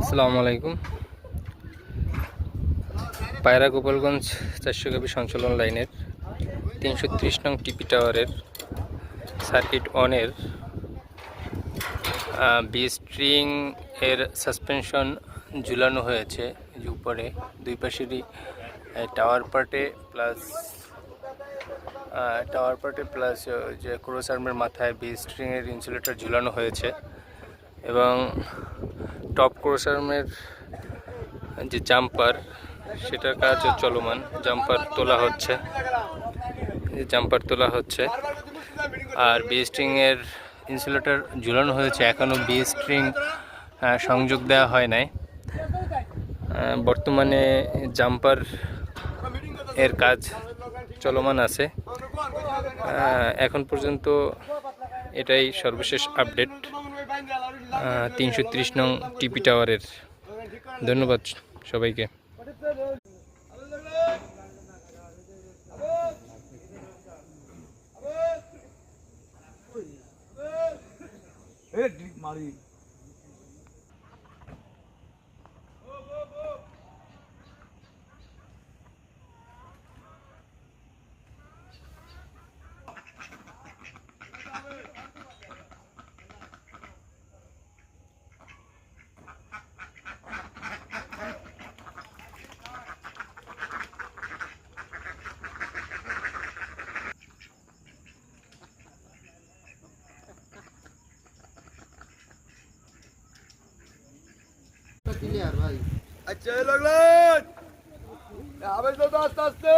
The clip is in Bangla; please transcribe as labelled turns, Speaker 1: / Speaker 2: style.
Speaker 1: আসসালামু আলাইকুম। পায়রা গোপালগঞ্জ 400 কেবি সঞ্চালন লাইনের 330 নং টিপি টাওয়ারের সার্কিট অনের বি স্ট্রিং এর সাসপেনশন ঝুলানো হয়েছে। যে উপরে দুই পাশেরই টাওয়ার পার্টে প্লাস যে ক্রস আর্মের মাথায় বি স্ট্রিং এর ইনসুলেটর ঝুলানো হয়েছে এবং টপ ক্রস আর্মের যে জাম্পার সেটার কাজও চলমান। জাম্পার তোলা হচ্ছে আর বি স্ট্রিং এর ইনসুলেটর ঝুলানো হয়েছে। এখনো বি স্ট্রিং সংযোগ দেওয়া হয় নাই। বর্তমানে জাম্পার এর কাজ চলমান আছে। এখন পর্যন্ত এটাই সর্বশেষ আপডেট 330 নং টিপি টাওয়ারের। ধন্যবাদ সবাইকে।
Speaker 2: ভাই আচ্ছা লাগলেন আবেশ আস্তে আস্তে